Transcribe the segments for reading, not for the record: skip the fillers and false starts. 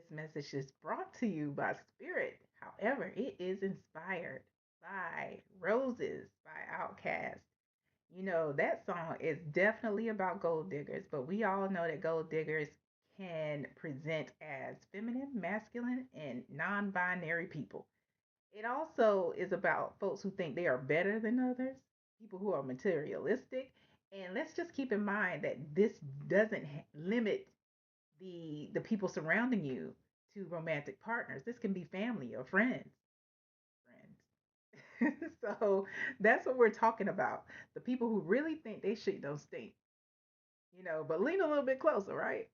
This message is brought to you by Spirit. However, it is inspired by Roses by Outkast. You know, that song is definitely about gold diggers, but we all know that gold diggers can present as feminine, masculine, and non binary people. It also is about folks who think they are better than others, people who are materialistic. And let's just keep in mind that this doesn't limit the people surrounding you to romantic partners. This can be family or friends. Friends. So that's what we're talking about. The people who really think they shit don't stink. But lean a little bit closer, right?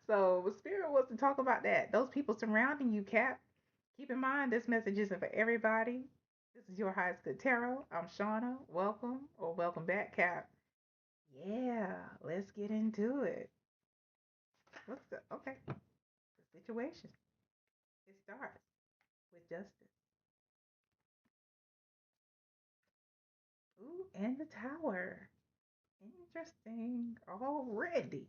So Spirit wants to talk about that. Those people surrounding you, Cap. Keep in mind this message isn't for everybody. This is your highest good tarot. I'm Shauna. Welcome or welcome back, Cap. Yeah, let's get into it. What's the okay? The situation. It starts with justice. Ooh, and the tower. Interesting. Already.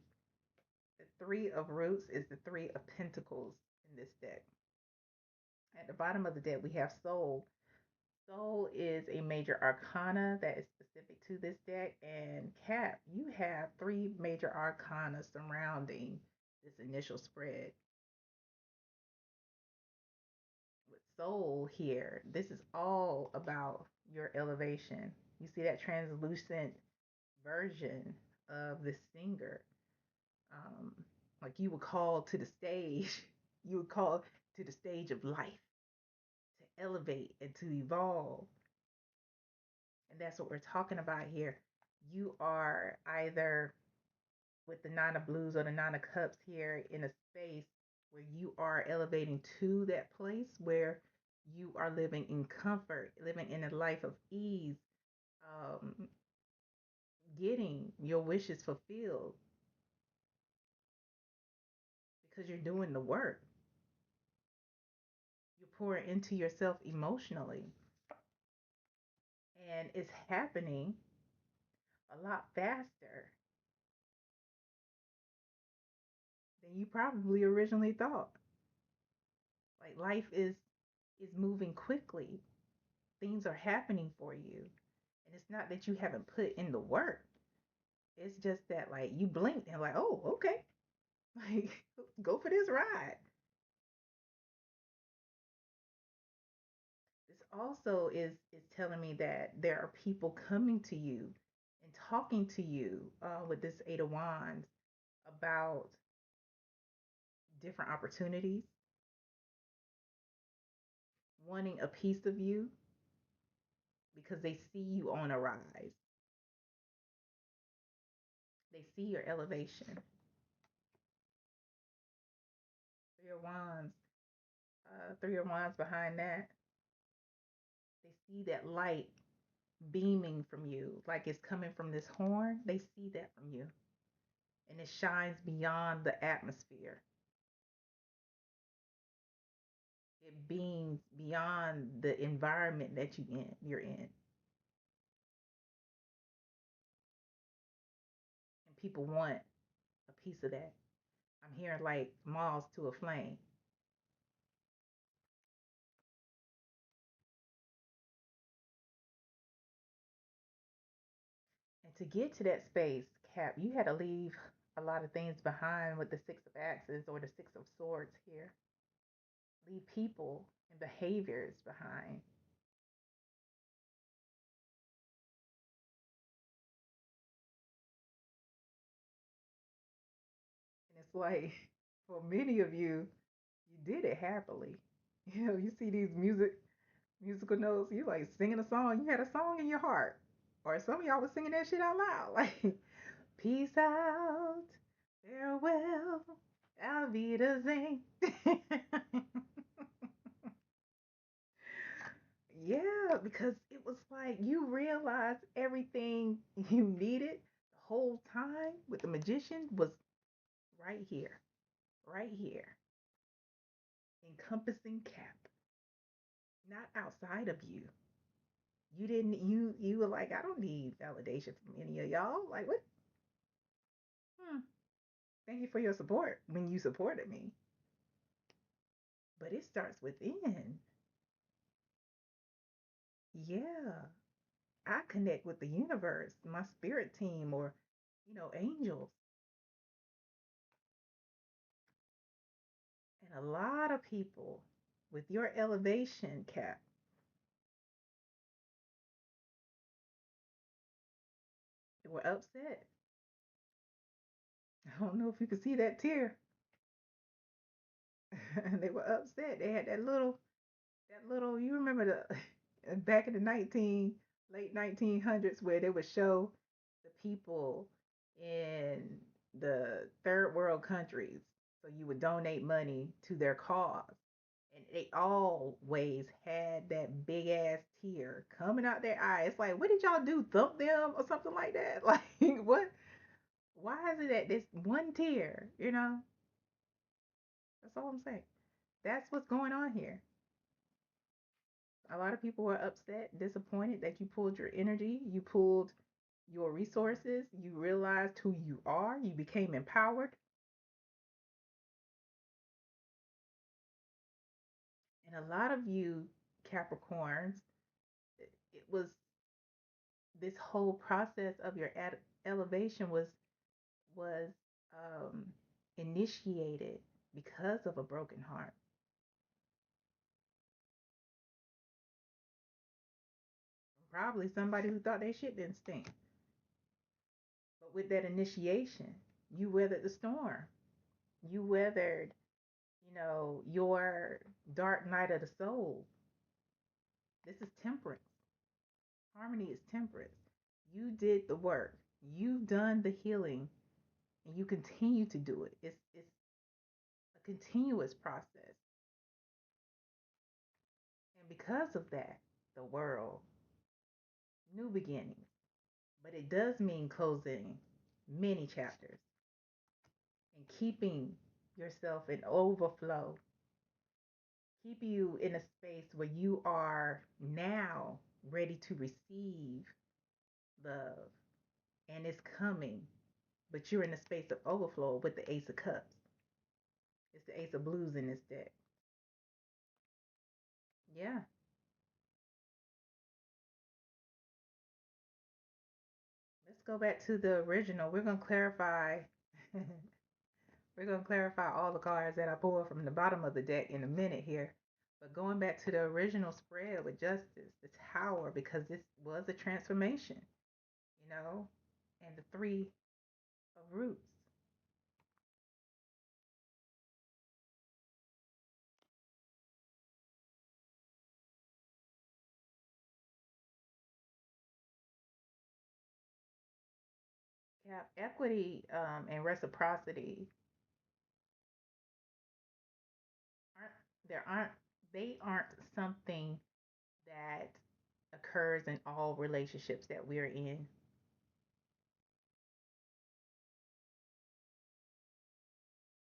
The three of roots is the three of pentacles in this deck. At the bottom of the deck, we have soul. Soul is a major arcana that is specific to this deck. And Cap, you have three major arcana surrounding this initial spread. With soul here, this is all about your elevation. You see that translucent version of the singer. Um, like you would call to the stage, you would call to the stage of life to elevate and to evolve. And that's what we're talking about here. You are either with the Nine of Blues or the Nine of Cups here in a space where you are elevating to that place where you are living in comfort, living in a life of ease, um, getting your wishes fulfilled because you're doing the work. You're pouring into yourself emotionally. And it's happening a lot faster than you probably originally thought. Like life is moving quickly. Things are happening for you. And it's not that you haven't put in the work. It's just that like you blinked and like, oh, okay. Like go for this ride. This also is telling me that there are people coming to you and talking to you with this Eight of Wands about different opportunities, wanting a piece of you because they see you on a rise. They see your elevation. Three of Wands, Three of Wands behind that. They see that light beaming from you, like it's coming from this horn. They see that from you, and it shines beyond the atmosphere. It beams beyond the environment that you're in, and people want a piece of that. I'm hearing like moths to a flame. And to get to that space, Cap, you had to leave a lot of things behind with the Six of Axes or the Six of Swords here. Leave people and behaviors behind. And it's like, for many of you, you did it happily. You see these musical notes, you like singing a song, you had a song in your heart. Or some of y'all was singing that shit out loud. Like, peace out, farewell, Auf Wiedersehen. Yeah, because it was like you realized everything you needed the whole time with the magician was right here, right here, encompassing Cap, not outside of you. You didn't, you were like, I don't need validation from any of y'all. Like, what? Hmm. Thank you for your support when you supported me. But it starts within. Yeah. I connect with the universe, my spirit team, or, angels. And a lot of people with your elevation cap were upset. I don't know if you could see that tear. They were upset. They had that little, you remember the back in the late 1900s where they would show the people in the third world countries. So you would donate money to their cause. And they always had that big ass tear coming out their eye. It's like, what did y'all do? Thump them or something like that? Like, what? Why is it that this one tear? That's all I'm saying. That's what's going on here. A lot of people were upset, disappointed that you pulled your energy, you pulled your resources, you realized who you are, you became empowered. And a lot of you Capricorns, it was this whole process of your elevation was um, initiated because of a broken heart. Probably somebody who thought their shit didn't stink. But with that initiation, you weathered the storm. You weathered, your dark night of the soul. This is temperance. Harmony is temperance. You did the work. You've done the healing, and you continue to do it. It's a continuous process. And because of that, the world, new beginnings. But it does mean closing many chapters and keeping yourself in overflow. Keep you in a space where you are now ready to receive love and it's coming, but you're in a space of overflow with the Ace of Cups. It's the Ace of Blues in this deck. Yeah, let's go back to the original. We're going to clarify. We're going to clarify all the cards that I pulled from the bottom of the deck in a minute here. But going back to the original spread with Justice, the Tower, because this was a transformation, you know, and the Three of Roots. Yeah, equity and reciprocity aren't there aren't they aren't something that occurs in all relationships that we're in.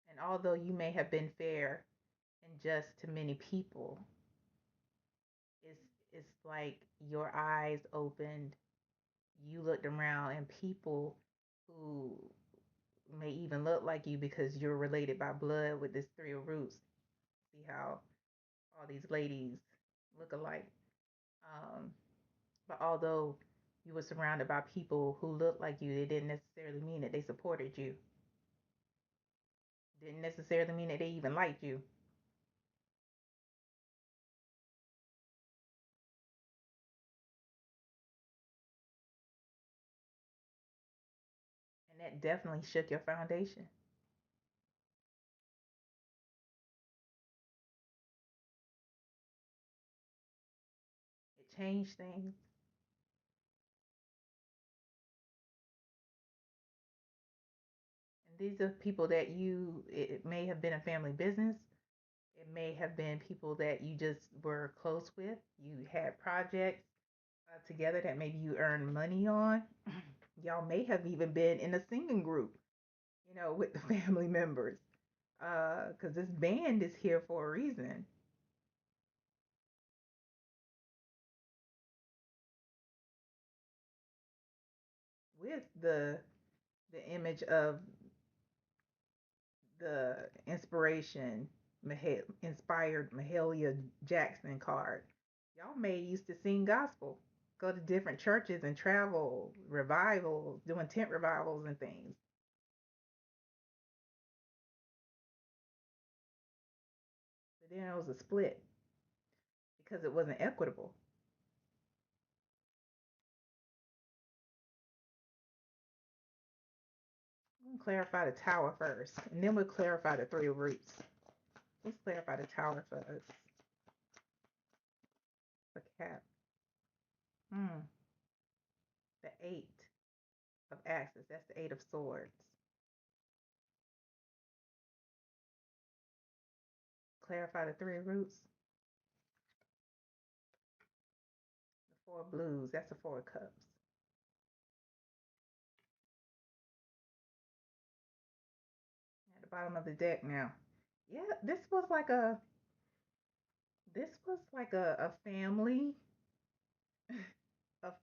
And although you may have been fair and just to many people, it's it's like your eyes opened, you looked around and people who may even look like you because you're related by blood with this Three of Roots. See how all these ladies look alike. Um, but although you were surrounded by people who looked like you, it didn't necessarily mean that they supported you. Didn't necessarily mean that they even liked you. And that definitely shook your foundation. It changed things. And these are people that it may have been a family business. It may have been people that you just were close with. You had projects together that maybe you earned money on. Y'all may have even been in a singing group, with the family members. Because this band is here for a reason. With the image of the inspired Mahalia Jackson card. Y'all may used to sing gospel, go to different churches and travel revivals, doing tent revivals and things. But then it was a split because it wasn't equitable. We'll clarify the tower first, and then we'll clarify the three roots. Let's clarify the tower first. For cap. Hmm. The eight of axes. That's the eight of swords. Clarify the three roots. The four of blues. That's the four of cups. At the bottom of the deck now. Yeah, this was like a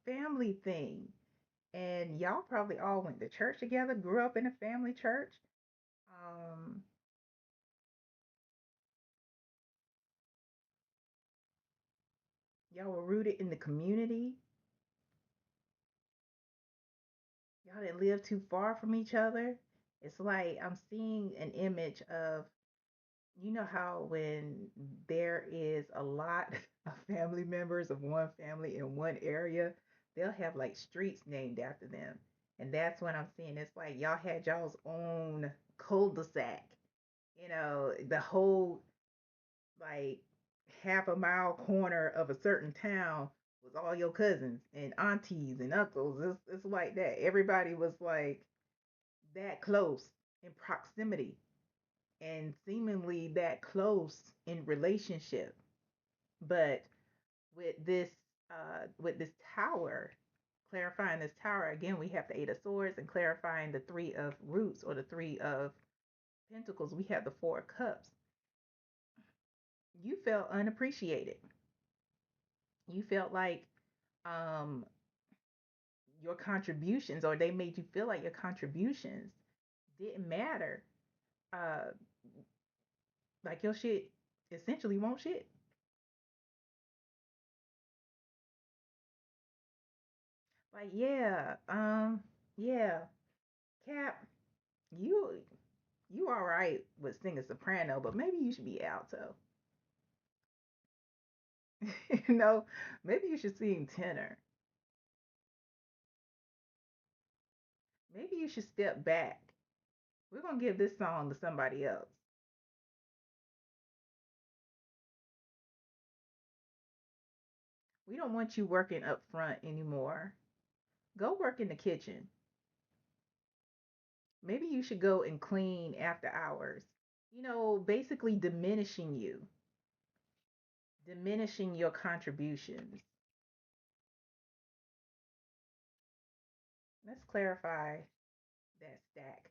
family thing. And y'all probably all went to church together, grew up in a family church. Um, y'all were rooted in the community. Y'all didn't live too far from each other. It's like I'm seeing an image of, you know how when there is a lot of family members of one family in one area, they'll have like streets named after them. And that's what I'm seeing. It's like y'all had y'all's own cul-de-sac. The whole like half a mile corner of a certain town was all your cousins and aunties and uncles. It's like that. Everybody was like that close in proximity and seemingly that close in relationship. But with this tower, clarifying this tower again, we have the eight of swords, and clarifying the three of roots or the three of pentacles, we have the four of cups. You felt unappreciated. You felt like um your contributions, or they made you feel like your contributions didn't matter. Uh like your shit essentially won't shit. Like, yeah, Cap, you you all right with singing soprano, but maybe you should be alto. you know, maybe you should sing tenor. Maybe you should step back. We're gonna give this song to somebody else. We don't want you working up front anymore. Go work in the kitchen. Maybe you should go and clean after hours. Basically diminishing your contributions. Let's clarify that stack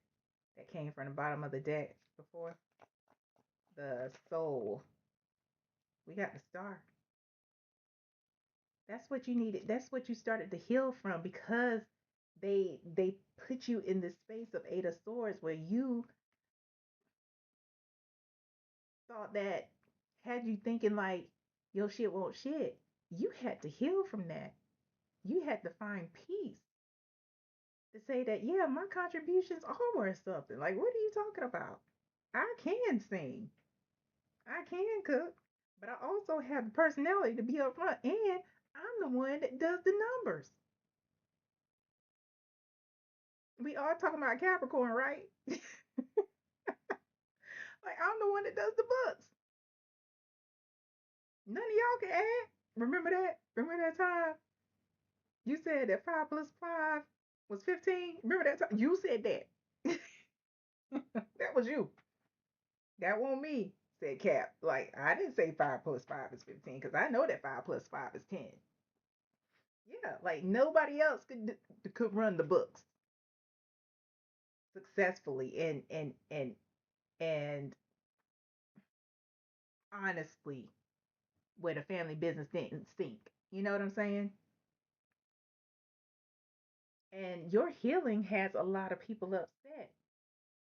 that came from the bottom of the deck before. The soul. We got the star. That's what you needed. That's what you started to heal from, because they put you in this space of eight of swords where you thought that, had you thinking like your shit won't shit, you had to heal from that. You had to find peace to say that, yeah, my contributions are worth something. Like, what are you talking about? I can sing, I can cook, but I also have the personality to be up front, and I'm the one that does the numbers. We all talking about Capricorn, right? Like, I'm the one that does the books. None of y'all can add. Remember that? Remember that time you said that 5 plus 5 was 15? Remember that time? You said that. That was you. That wasn't me, said Cap. Like, I didn't say 5 plus 5 is 15, because I know that 5 plus 5 is 10. Yeah, like nobody else could run the books successfully and honestly, where the family business didn't stink. You know what I'm saying? And your healing has a lot of people upset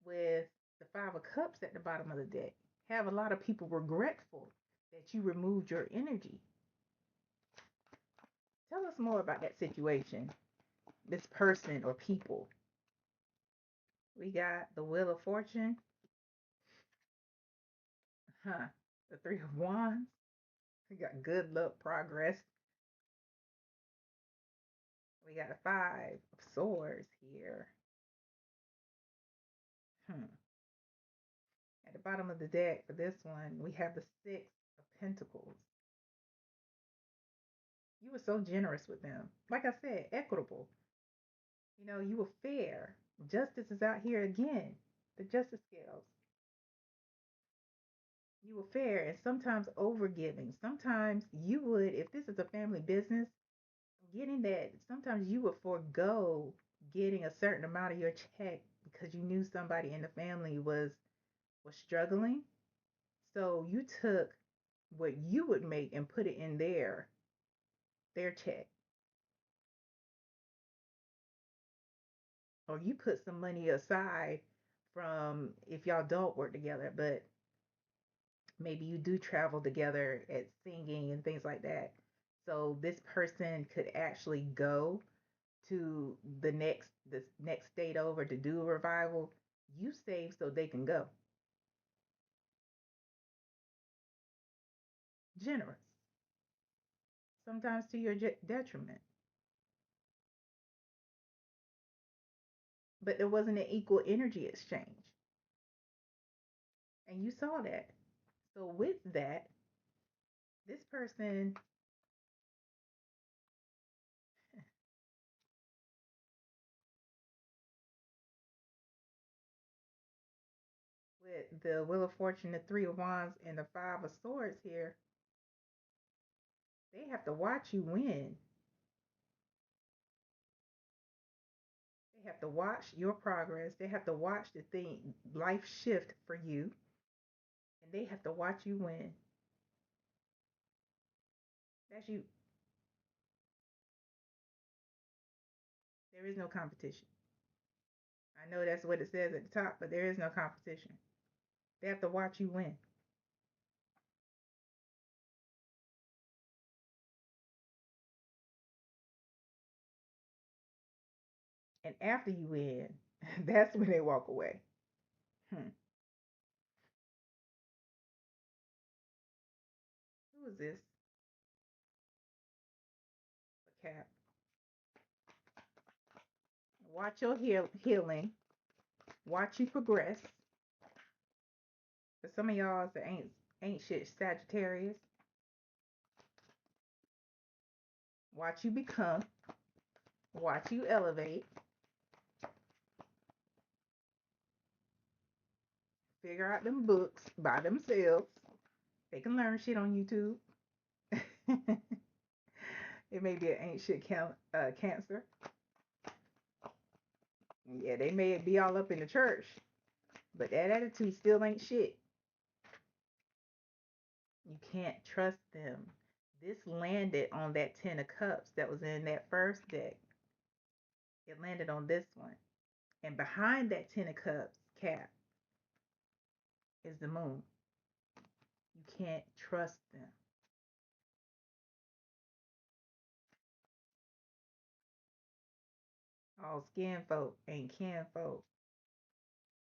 with The Five of Cups at the bottom of the deck. Have a lot of people regretful that you removed your energy. Tell us more about that situation, this person or people. We got the Wheel of Fortune, huh? The Three of Wands. We got good luck, progress. We got the Five of Swords here. Hmm. At the bottom of the deck for this one, we have the Six of Pentacles. You were so generous with them. Like I said, equitable. You know, you were fair. Justice is out here again. The justice scales. You were fair and sometimes overgiving. Sometimes you would, if this is a family business, getting that, sometimes you would forego getting a certain amount of your check because you knew somebody in the family was struggling. So you took what you would make and put it in their check. Or you put some money aside from if y'all don't work together, but maybe you do travel together at singing and things like that. So this person could actually go to the next state over to do a revival. You save so they can go. Generous, sometimes to your detriment. But there wasn't an equal energy exchange, and you saw that. So with that, this person with the Wheel of Fortune, the Three of Wands, and the Five of Swords here, they have to watch you win. They have to watch your progress. They have to watch the thing, life shift for you, and they have to watch you win. That's you. There is no competition. I know that's what it says at the top, but there is no competition. They have to watch you win. And after you win, that's when they walk away. Hmm. Who is this? A cat. Watch your healing. Watch you progress. For some of y'all that ain't shit Sagittarius, watch you become. Watch you elevate. Figure out them books by themselves. They can learn shit on YouTube. It may be an ancient cancer. Yeah, they may be all up in the church, but that attitude still ain't shit. You can't trust them. This landed on that Ten of Cups that was in that first deck. It landed on this one. And behind that Ten of Cups cap is the moon. You can't trust them. All skin folk ain't kin folk.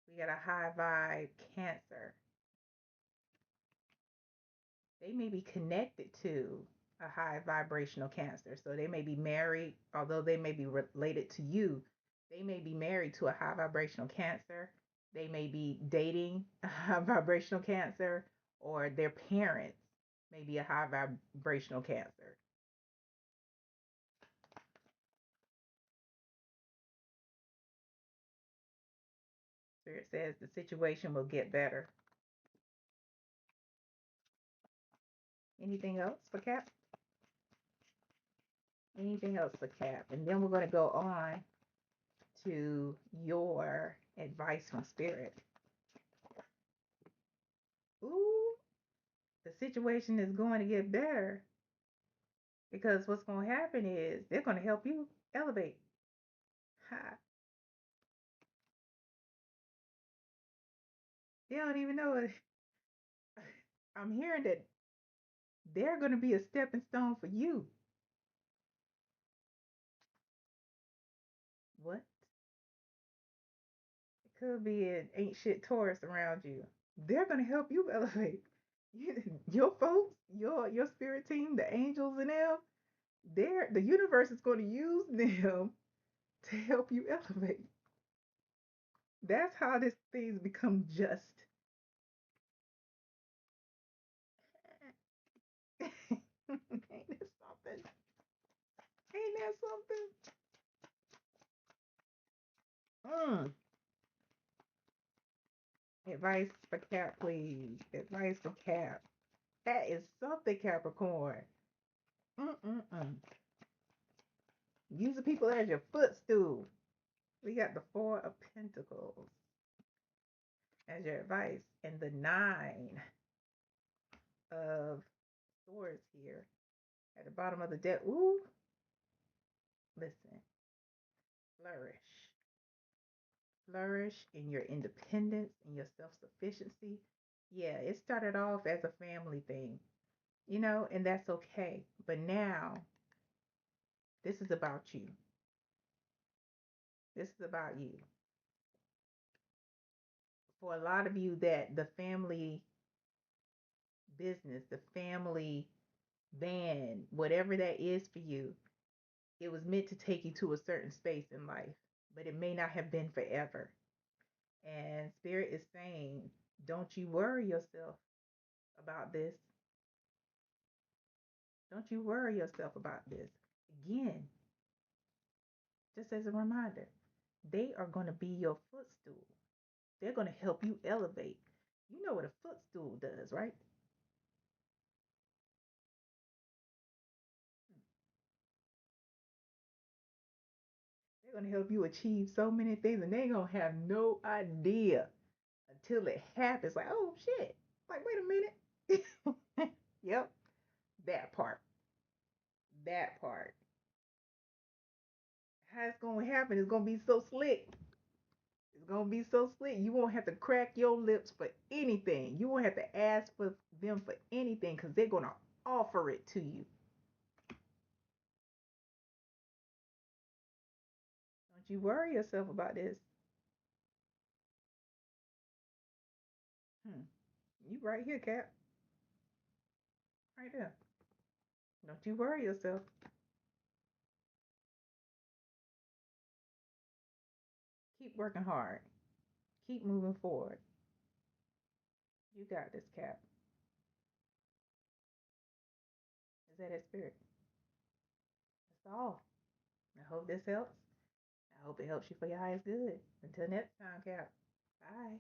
We got a high vibe Cancer. They may be connected to a high vibrational Cancer. So they may be married, although they may be related to you. They may be married to a high vibrational Cancer. They may be dating a high vibrational Cancer, or their parents may be a high vibrational Cancer. Spirit says the situation will get better. Anything else for Cap? Anything else for Cap? And then we're going to go on to your advice from Spirit. Ooh, the situation is going to get better because what's going to happen is they're going to help you elevate. Ha. They don't even know it. I'm hearing that they're going to be a stepping stone for you. What? It could be an ain't shit Taurus around you. They're going to help you elevate. Your folks, your spirit team, the angels and them, the universe is going to use them to help you elevate. That's how this thing's become just. Ain't that something? Ain't that something? Mm. Advice for Cap, please. Advice for Cap. That is something, Capricorn. Mm-mm-mm. Use the people as your footstool. We got the Four of Pentacles as your advice, and the Nine of Swords here at the bottom of the deck. Ooh, listen, flourish. Flourish in your independence, in your self sufficiency. Yeah, it started off as a family thing, and that's okay. But now, this is about you. This is about you. For a lot of you, that the family business, the family band, whatever that is for you, it was meant to take you to a certain space in life, but it may not have been forever. And Spirit is saying, don't you worry yourself about this. Don't you worry yourself about this. Again, just as a reminder, they are going to be your footstool. They're going to help you elevate. You know what a footstool does, right? They're going to help you achieve so many things, and they ain't going to have no idea until it happens. Like, oh shit. Like, wait a minute. Yep. That part. That part. How it's going to happen is going to be so slick. It's going to be so slick. You won't have to crack your lips for anything. You won't have to ask for them for anything because they're going to offer it to you. Don't you worry yourself about this. Hmm. You right here, Cap. Right there. Don't you worry yourself. Keep working hard. Keep moving forward. You got this, Cap. Is that it, Spirit? That's all. I hope this helps. I hope it helps you for your highest good. Until next time, Cap. Bye.